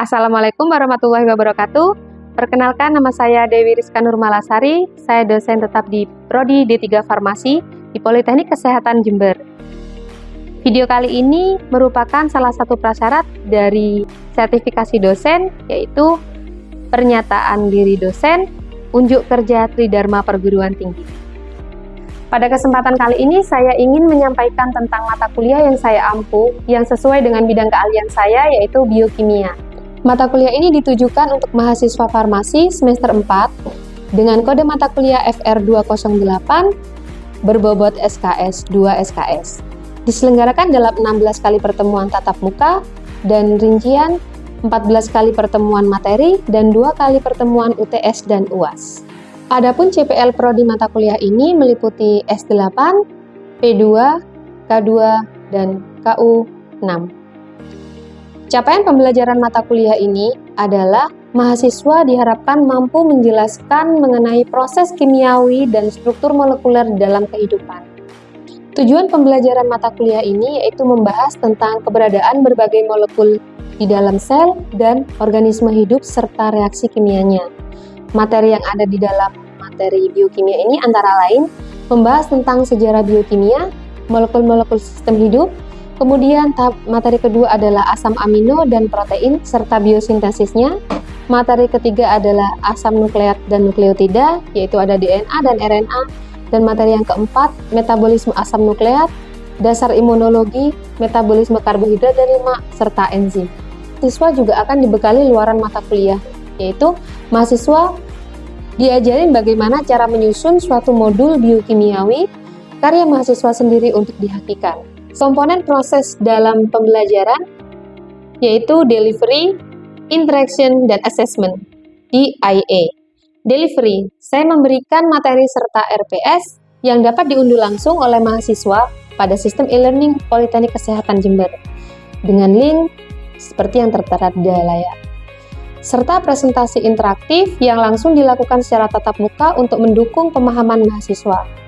Assalamualaikum warahmatullahi wabarakatuh. Perkenalkan, nama saya Dewi Rizka Nurmalasari. Saya dosen tetap di Prodi D3 Farmasi di Politeknik Kesehatan Jember. Video kali ini merupakan salah satu prasyarat dari sertifikasi dosen, yaitu pernyataan diri dosen, unjuk kerja Tridharma Perguruan Tinggi. Pada kesempatan kali ini, saya ingin menyampaikan tentang mata kuliah yang saya ampu, yang sesuai dengan bidang keahlian saya, yaitu biokimia. Mata kuliah ini ditujukan untuk mahasiswa farmasi semester 4 dengan kode mata kuliah FR208 berbobot SKS 2 SKS. Diselenggarakan dalam 16 kali pertemuan tatap muka dan rincian 14 kali pertemuan materi dan 2 kali pertemuan UTS dan UAS. Adapun CPL Prodi mata kuliah ini meliputi S8, P2, K2, dan KU6. Capaian pembelajaran mata kuliah ini adalah mahasiswa diharapkan mampu menjelaskan mengenai proses kimiawi dan struktur molekuler dalam kehidupan. Tujuan pembelajaran mata kuliah ini yaitu membahas tentang keberadaan berbagai molekul di dalam sel dan organisme hidup serta reaksi kimianya. Materi yang ada di dalam materi biokimia ini antara lain membahas tentang sejarah biokimia, molekul-molekul sistem hidup, kemudian tahap materi kedua adalah asam amino dan protein serta biosintesisnya. Materi ketiga adalah asam nukleat dan nukleotida, yaitu ada DNA dan RNA. Dan materi yang keempat, metabolisme asam nukleat, dasar imunologi, metabolisme karbohidrat dan lemak, serta enzim. Siswa juga akan dibekali luaran mata kuliah, yaitu mahasiswa diajarin bagaimana cara menyusun suatu modul biokimiawi, karya mahasiswa sendiri untuk dihakikan. Komponen proses dalam pembelajaran yaitu delivery, interaction, dan assessment, DIA. Delivery, saya memberikan materi serta RPS yang dapat diunduh langsung oleh mahasiswa pada sistem e-learning Politeknik Kesehatan Jember dengan link seperti yang tertera di layar, serta presentasi interaktif yang langsung dilakukan secara tatap muka untuk mendukung pemahaman mahasiswa.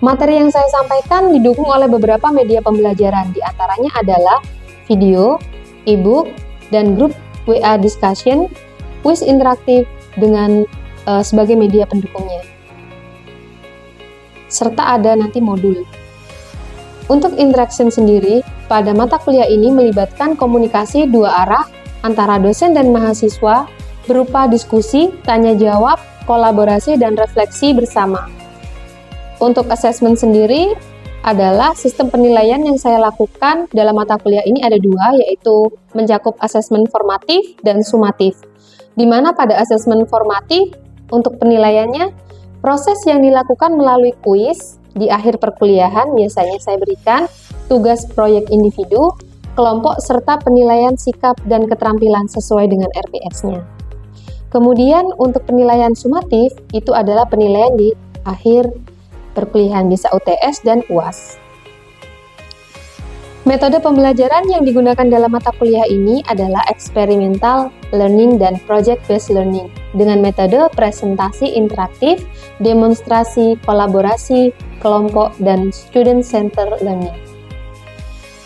Materi yang saya sampaikan didukung oleh beberapa media pembelajaran, diantaranya adalah video, e-book, dan grup WA discussion, quiz interaktif dengan sebagai media pendukungnya. Serta ada nanti modul. Untuk interaction sendiri, pada mata kuliah ini melibatkan komunikasi dua arah antara dosen dan mahasiswa berupa diskusi, tanya jawab, kolaborasi, dan refleksi bersama. Untuk assessment sendiri adalah sistem penilaian yang saya lakukan dalam mata kuliah ini ada dua, yaitu mencakup asesmen formatif dan sumatif. Di mana pada asesmen formatif, untuk penilaiannya, proses yang dilakukan melalui kuis di akhir perkuliahan biasanya saya berikan tugas proyek individu, kelompok, serta penilaian sikap dan keterampilan sesuai dengan RPS-nya. Kemudian untuk penilaian sumatif, itu adalah penilaian di akhir perkuliahan, bisa UTS dan UAS. Metode pembelajaran yang digunakan dalam mata kuliah ini adalah experimental learning dan project-based learning dengan metode presentasi interaktif, demonstrasi, kolaborasi, kelompok, dan student-centered learning.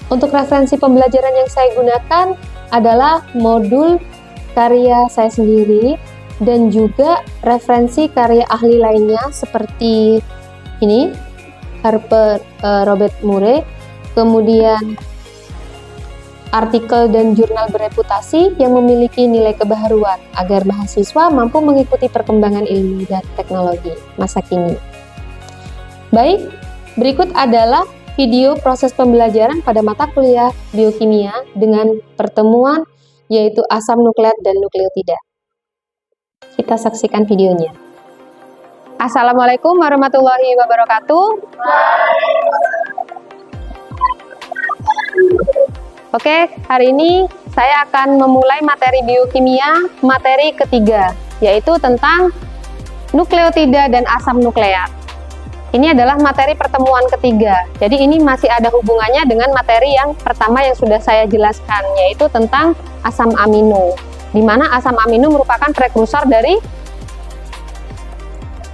Untuk referensi pembelajaran yang saya gunakan adalah modul karya saya sendiri dan juga referensi karya ahli lainnya seperti ini, Harper Robert Murray, kemudian artikel dan jurnal bereputasi yang memiliki nilai kebaharuan agar mahasiswa mampu mengikuti perkembangan ilmu dan teknologi masa kini. Baik, berikut adalah video proses pembelajaran pada mata kuliah biokimia dengan pertemuan yaitu asam nukleat dan nukleotida. Kita saksikan videonya. Assalamualaikum warahmatullahi wabarakatuh. Oke, hari ini saya akan memulai materi biokimia, materi ketiga, yaitu tentang nukleotida dan asam nukleat. Ini adalah materi pertemuan ketiga, jadi ini masih ada hubungannya dengan materi yang pertama yang sudah saya jelaskan, yaitu tentang asam amino, di mana asam amino merupakan prekursor dari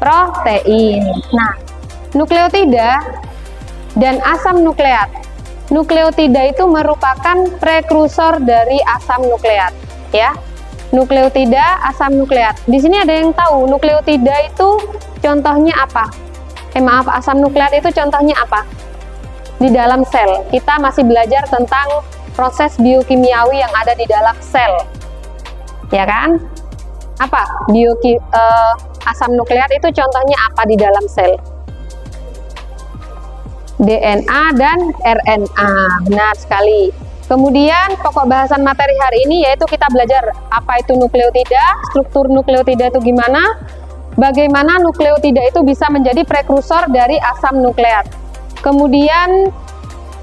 protein. Nah, nukleotida dan asam nukleat. Nukleotida itu merupakan prekursor dari asam nukleat, ya. Nukleotida, asam nukleat. Di sini ada yang tahu nukleotida itu contohnya apa? Maaf, asam nukleat itu contohnya apa? Di dalam sel. Kita masih belajar tentang proses biokimiawi yang ada di dalam sel. Ya kan? Apa? Asam nukleat itu contohnya apa di dalam sel? DNA dan RNA. Benar sekali. Kemudian pokok bahasan materi hari ini yaitu kita belajar apa itu nukleotida, struktur nukleotida itu gimana, bagaimana nukleotida itu bisa menjadi prekursor dari asam nukleat. Kemudian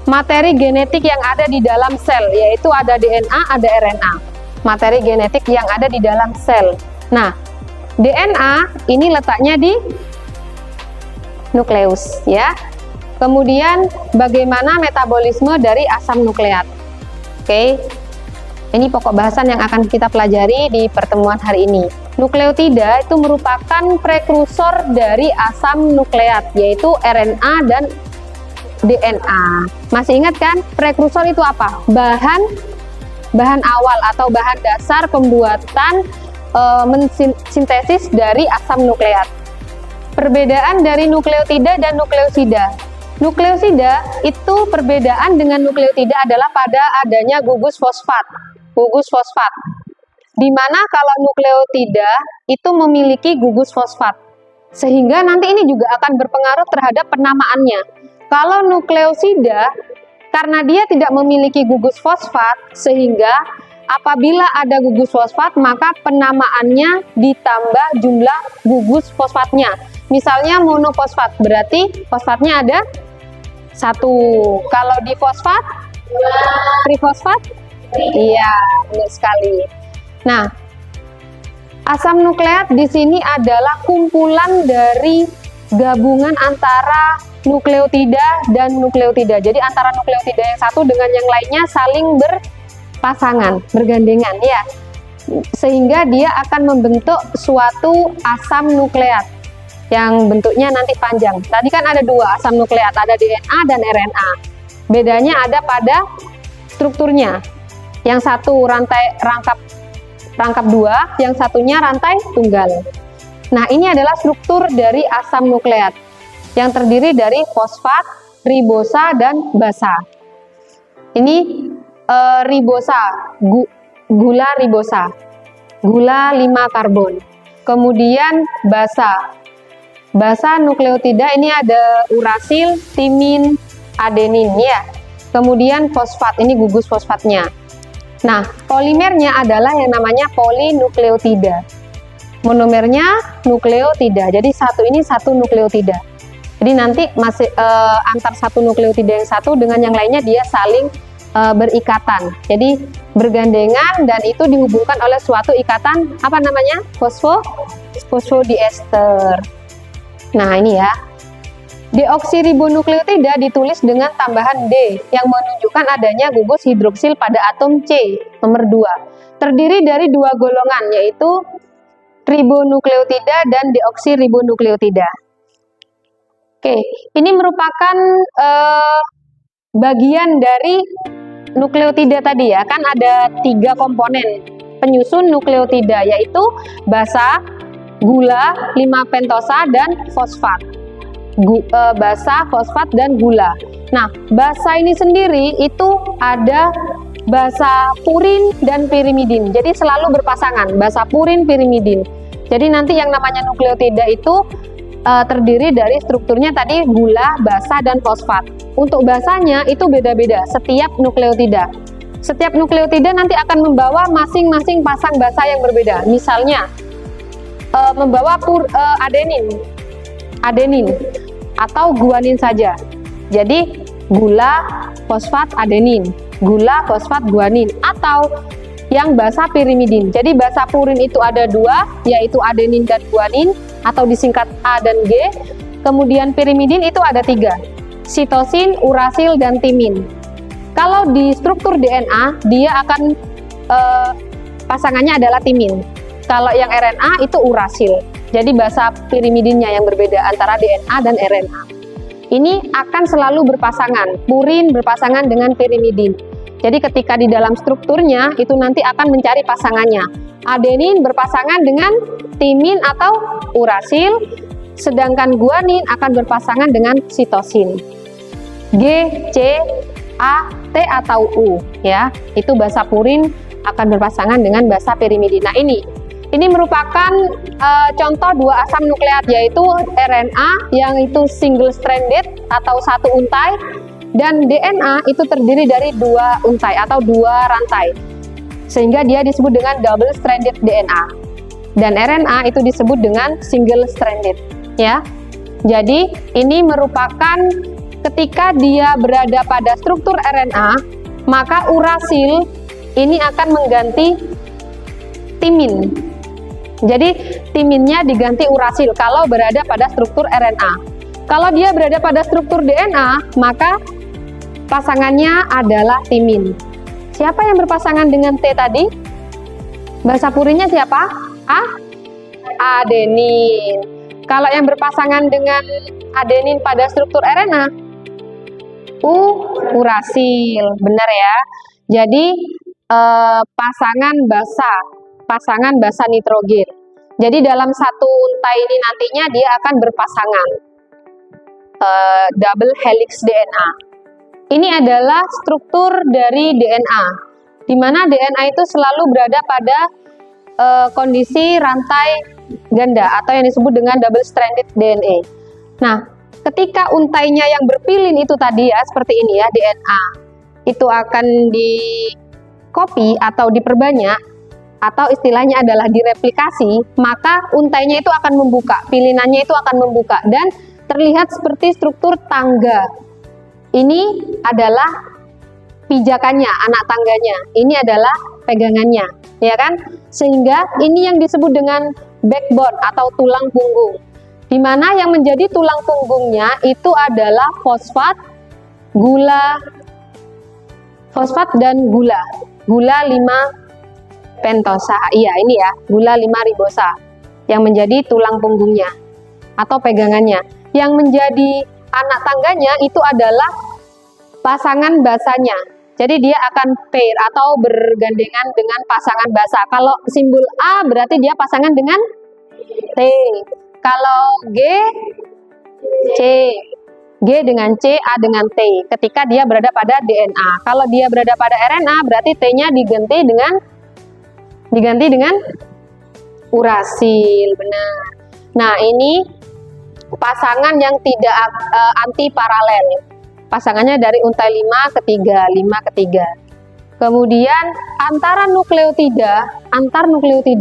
materi genetik yang ada di dalam sel, yaitu ada DNA, ada RNA. Materi genetik yang ada di dalam sel. Nah, DNA ini letaknya di nukleus, ya. Kemudian bagaimana metabolisme dari asam nukleat. Oke, ini pokok bahasan yang akan kita pelajari di pertemuan hari ini. Nukleotida itu merupakan prekursor dari asam nukleat, yaitu RNA dan DNA. Masih ingat kan? Prekursor itu apa? Bahan awal atau bahan dasar pembuatan sintesis dari asam nukleat. Perbedaan dari nukleotida dan nukleosida. Nukleosida itu perbedaan dengan nukleotida adalah pada adanya gugus fosfat. Gugus fosfat. Di mana kalau nukleotida itu memiliki gugus fosfat. Sehingga nanti ini juga akan berpengaruh terhadap penamaannya. Kalau nukleosida, karena dia tidak memiliki gugus fosfat, sehingga apabila ada gugus fosfat, maka penamaannya ditambah jumlah gugus fosfatnya. Misalnya monofosfat, berarti fosfatnya ada 1. Kalau difosfat, trifosfat, iya, benar sekali. Nah, asam nukleat di sini adalah kumpulan dari gabungan antara nukleotida dan nukleotida. Jadi antara nukleotida yang satu dengan yang lainnya saling berpasangan, bergandengan, ya. Sehingga dia akan membentuk suatu asam nukleat yang bentuknya nanti panjang. Tadi kan ada 2 asam nukleat, ada DNA dan RNA. Bedanya ada pada strukturnya. Yang satu rangkap 2, yang satunya rantai tunggal. Nah, ini adalah struktur dari asam nukleat yang terdiri dari fosfat, ribosa, dan basa. Ini ribosa, gula ribosa, gula 5 karbon. Kemudian basa nukleotida ini ada urasil, timin, adenin, ya. Kemudian fosfat, ini gugus fosfatnya. Nah, polimernya adalah yang namanya polinukleotida. Monomernya nukleotida. Jadi ini satu nukleotida. Jadi nanti masih antar satu nukleotida yang satu dengan yang lainnya dia saling berikatan. Jadi bergandengan dan itu dihubungkan oleh suatu ikatan apa namanya? Fosfodiester. Nah, ini ya. Deoksiribonukleotida ditulis dengan tambahan D yang menunjukkan adanya gugus hidroksil pada atom C nomor 2. Terdiri dari 2 golongan yaitu ribonukleotida dan deoksiribonukleotida. Oke, ini merupakan bagian dari nukleotida tadi ya. Kan ada 3 komponen penyusun nukleotida yaitu basa, gula, 5 pentosa, dan fosfat. Basa, fosfat, dan gula. Nah, basa ini sendiri itu ada basa purin dan pirimidin. Jadi selalu berpasangan, basa purin, pirimidin. Jadi nanti yang namanya nukleotida itu terdiri dari strukturnya tadi gula, basa, dan fosfat. Untuk basanya itu beda-beda setiap nukleotida. Setiap nukleotida nanti akan membawa masing-masing pasang basa yang berbeda. Misalnya membawa adenin atau guanin saja. Jadi gula, fosfat, adenin, gula, fosfat, guanin, atau yang basa pirimidin. Jadi basa purin itu ada 2, yaitu adenin dan guanin, atau disingkat A dan G. Kemudian pirimidin itu ada 3, sitosin, urasil, dan timin. Kalau di struktur DNA, dia akan pasangannya adalah timin. Kalau yang RNA itu urasil. Jadi basa pirimidinnya yang berbeda antara DNA dan RNA. Ini akan selalu berpasangan, purin berpasangan dengan pirimidin. Jadi ketika di dalam strukturnya itu nanti akan mencari pasangannya. adenin berpasangan dengan timin atau urasil, sedangkan guanin akan berpasangan dengan sitosin. G, C, A, T atau U ya. Itu basa purin akan berpasangan dengan basa pirimidin. Nah, ini merupakan contoh dua asam nukleat, yaitu RNA yang itu single stranded atau satu untai, dan DNA itu terdiri dari dua untai atau dua rantai, sehingga dia disebut dengan double stranded DNA, dan RNA itu disebut dengan single stranded ya. Jadi ini merupakan ketika dia berada pada struktur RNA, maka urasil ini akan mengganti timin. Jadi timinnya diganti urasil kalau berada pada struktur RNA. Kalau dia berada pada struktur DNA, maka pasangannya adalah timin. Siapa yang berpasangan dengan T tadi? Basa purinnya siapa? Adenin. Kalau yang berpasangan dengan adenin pada struktur RNA, urasil. Benar ya. Jadi pasangan basa nitrogen. Jadi dalam satu untai ini nantinya dia akan berpasangan double helix DNA. Ini adalah struktur dari DNA, di mana DNA itu selalu berada pada kondisi rantai ganda atau yang disebut dengan double stranded DNA. Nah, ketika untainya yang berpilin itu tadi ya, seperti ini ya, DNA itu akan di copy atau diperbanyak, atau istilahnya adalah direplikasi, maka untainya itu akan membuka, pilinannya itu akan membuka dan terlihat seperti struktur tangga. Ini adalah pijakannya, anak tangganya. Ini adalah pegangannya, ya kan? Sehingga ini yang disebut dengan backbone atau tulang punggung. Di mana yang menjadi tulang punggungnya itu adalah fosfat, dan gula 5 pentosa. Iya, ini ya, gula 5 ribosa yang menjadi tulang punggungnya atau pegangannya. Yang menjadi anak tangganya itu adalah pasangan basanya. Jadi dia akan pair atau bergandengan dengan pasangan basa. Kalau simbol A berarti dia pasangan dengan T. Kalau G, C. G dengan C, A dengan T. Ketika dia berada pada DNA. Kalau dia berada pada RNA berarti T-nya diganti dengan urasil. Benar. Nah, ini pasangan yang tidak anti paralel. Pasangannya dari untai 5 ke 3. Kemudian antar nukleotida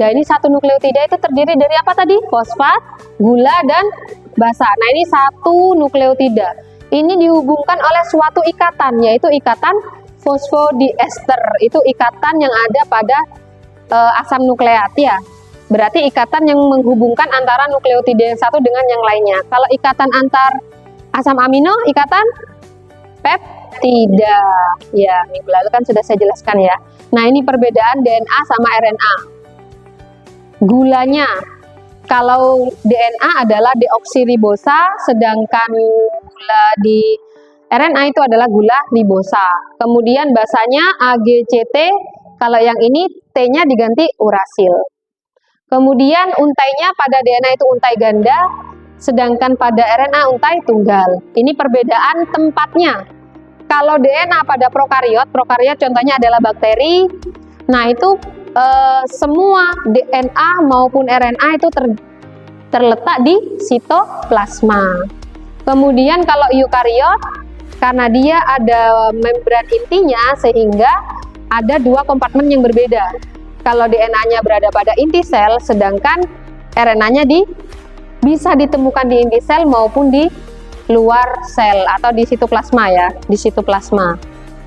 ini satu nukleotida itu terdiri dari apa tadi? Fosfat, gula, dan basa. Nah, ini satu nukleotida. Ini dihubungkan oleh suatu ikatan, yaitu ikatan fosfodiester. Itu ikatan yang ada pada asam nukleat ya. Berarti ikatan yang menghubungkan antara nukleotida yang satu dengan yang lainnya. Kalau ikatan antar asam amino, ikatan peptida. Ya, minggu lalu kan sudah saya jelaskan ya. Nah, ini perbedaan DNA sama RNA. Gulanya, kalau DNA adalah deoksiribosa, sedangkan gula di RNA itu adalah gula ribosa. Kemudian basanya AGCT, kalau yang ini T-nya diganti urasil. Kemudian untainya pada DNA itu untai ganda, sedangkan pada RNA untai tunggal. Ini perbedaan tempatnya. Kalau DNA pada prokariot contohnya adalah bakteri. Nah, itu semua DNA maupun RNA itu terletak di sitoplasma. Kemudian kalau eukariot, karena dia ada membran intinya sehingga ada dua kompartemen yang berbeda. Kalau DNA-nya berada pada inti sel, sedangkan RNA-nya bisa ditemukan di inti sel maupun di luar sel atau di sitoplasma ya, di sitoplasma.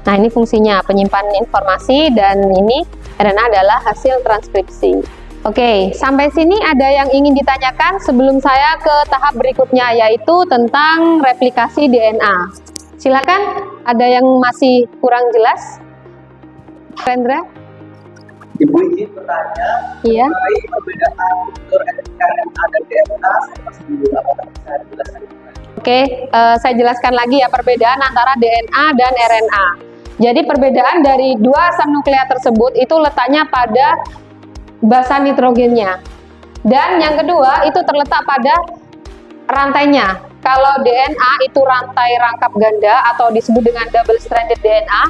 Nah, ini fungsinya penyimpanan informasi dan ini RNA adalah hasil transkripsi. Oke, sampai sini ada yang ingin ditanyakan sebelum saya ke tahap berikutnya, yaitu tentang replikasi DNA. Silakan, ada yang masih kurang jelas? Rendra? Ibu izin bertanya, iya, mengenai perbedaan struktur RNA dan DNA sama dulu, apakah bisa dijelaskan? Oke, saya jelaskan lagi ya perbedaan antara DNA dan RNA. Jadi perbedaan dari dua asam nukleat tersebut itu letaknya pada basa nitrogennya. Dan yang kedua itu terletak pada rantainya. Kalau DNA itu rantai rangkap ganda atau disebut dengan double stranded DNA,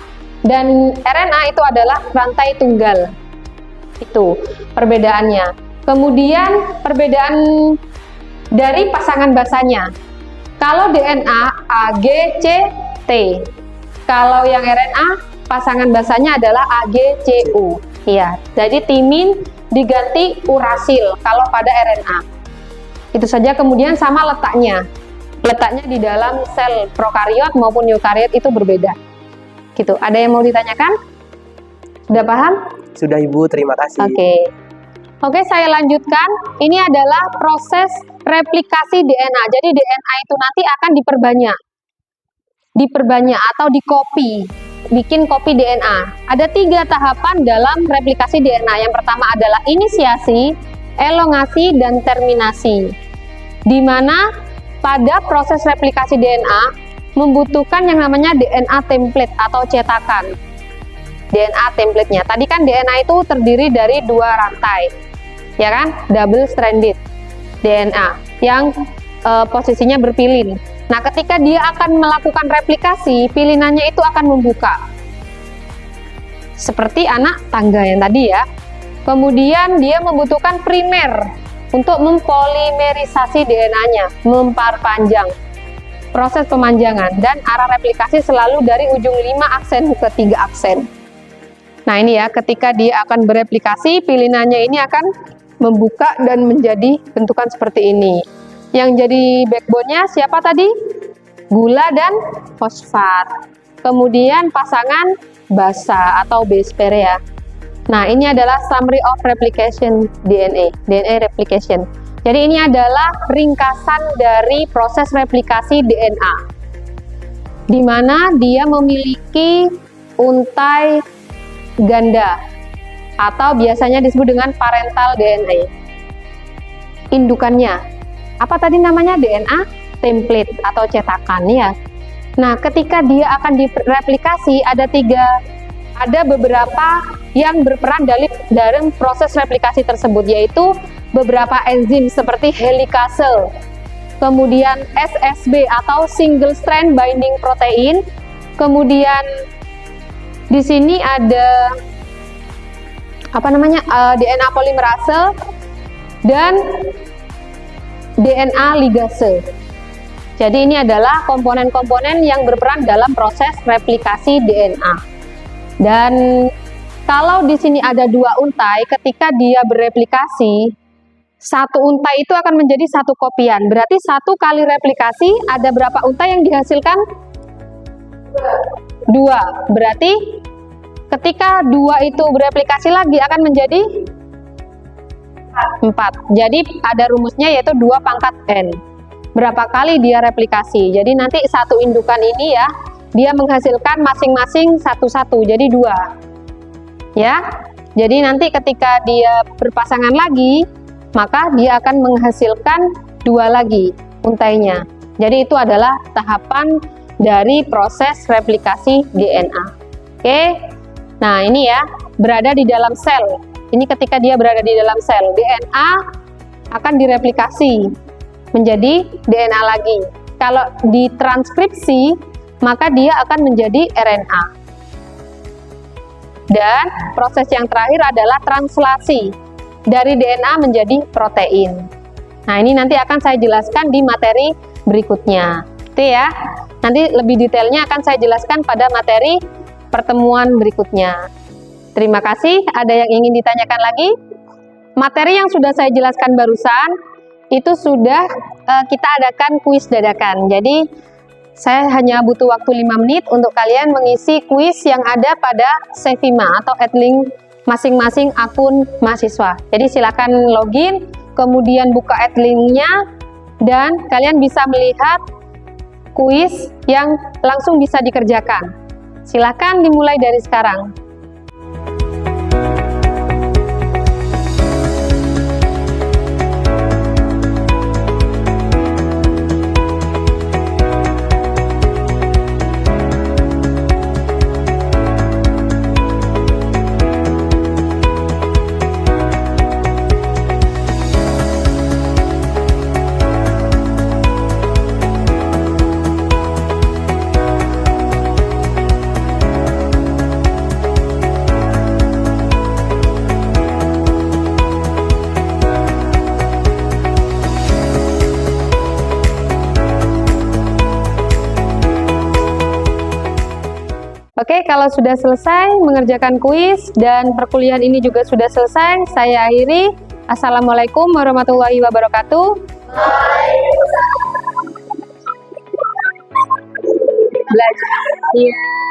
dan RNA itu adalah rantai tunggal. Itu perbedaannya. Kemudian perbedaan dari pasangan basanya. Kalau DNA A, G, C, T. Kalau yang RNA pasangan basanya adalah A, G, C, U. Iya, jadi timin diganti urasil kalau pada RNA. Itu saja. Kemudian sama letaknya. Letaknya di dalam sel prokariot maupun eukariot itu berbeda. Gitu. Ada yang mau ditanyakan? Sudah paham? Sudah Ibu, terima kasih. Oke, saya lanjutkan. Ini adalah proses replikasi DNA. Jadi DNA itu nanti akan diperbanyak atau dikopi, bikin kopi DNA. Ada 3 tahapan dalam replikasi DNA. Yang pertama adalah inisiasi, elongasi, dan terminasi. Di mana pada proses replikasi DNA membutuhkan yang namanya DNA template atau cetakan. DNA template-nya. Tadi kan DNA itu terdiri dari 2 rantai, ya kan? Double stranded DNA yang posisinya berpilin. Nah, ketika dia akan melakukan replikasi, pilinannya itu akan membuka. Seperti anak tangga yang tadi ya. Kemudian dia membutuhkan primer untuk mempolimerisasi DNA-nya, memperpanjang proses pemanjangan, dan arah replikasi selalu dari ujung 5 aksen ke 3 aksen. Nah, ini ya, ketika dia akan bereplikasi, pilinannya ini akan membuka dan menjadi bentukan seperti ini. Yang jadi backbone-nya siapa tadi? Gula dan fosfat. Kemudian pasangan basa atau base pair ya. Nah, ini adalah summary of replication DNA replication. Jadi ini adalah ringkasan dari proses replikasi DNA, di mana dia memiliki untai ganda atau biasanya disebut dengan parental DNA. Indukannya apa tadi namanya? DNA template atau cetakan ya. Nah, ketika dia akan direplikasi ada beberapa yang berperan dalam proses replikasi tersebut, yaitu beberapa enzim seperti helikase, kemudian SSB atau single strand binding protein, kemudian di sini ada DNA polimerase dan DNA ligase. Jadi ini adalah komponen-komponen yang berperan dalam proses replikasi DNA. Dan kalau di sini ada 2 untai, ketika dia bereplikasi, 1 untai itu akan menjadi 1 kopian. Berarti 1 kali replikasi ada berapa untai yang dihasilkan? 2. Berarti ketika 2 itu bereplikasi lagi akan menjadi 4. Jadi ada rumusnya yaitu 2 pangkat N. Berapa kali dia replikasi. Jadi nanti 1 indukan ini ya, dia menghasilkan masing-masing 1-1, jadi 2. Ya. Jadi nanti ketika dia berpasangan lagi, maka dia akan menghasilkan 2 lagi untainya. Jadi itu adalah tahapan dari proses replikasi DNA. Oke. Nah, ini ya, berada di dalam sel. Ini ketika dia berada di dalam sel, DNA akan direplikasi menjadi DNA lagi. Kalau ditranskripsi, maka dia akan menjadi RNA. Dan proses yang terakhir adalah translasi dari DNA menjadi protein. Nah, ini nanti akan saya jelaskan di materi berikutnya. Itu ya. Nanti lebih detailnya akan saya jelaskan pada materi pertemuan berikutnya. Terima kasih. Ada yang ingin ditanyakan lagi? Materi yang sudah saya jelaskan barusan itu sudah kita adakan kuis dadakan. Jadi saya hanya butuh waktu 5 menit untuk kalian mengisi kuis yang ada pada Sevima atau adlink masing-masing akun mahasiswa. Jadi silakan login, kemudian buka adlinknya, dan kalian bisa melihat kuis yang langsung bisa dikerjakan. Silakan dimulai dari sekarang. Oke, kalau sudah selesai mengerjakan kuis dan perkuliahan ini juga sudah selesai, saya akhiri. Assalamualaikum warahmatullahi wabarakatuh. Belajar. Iya.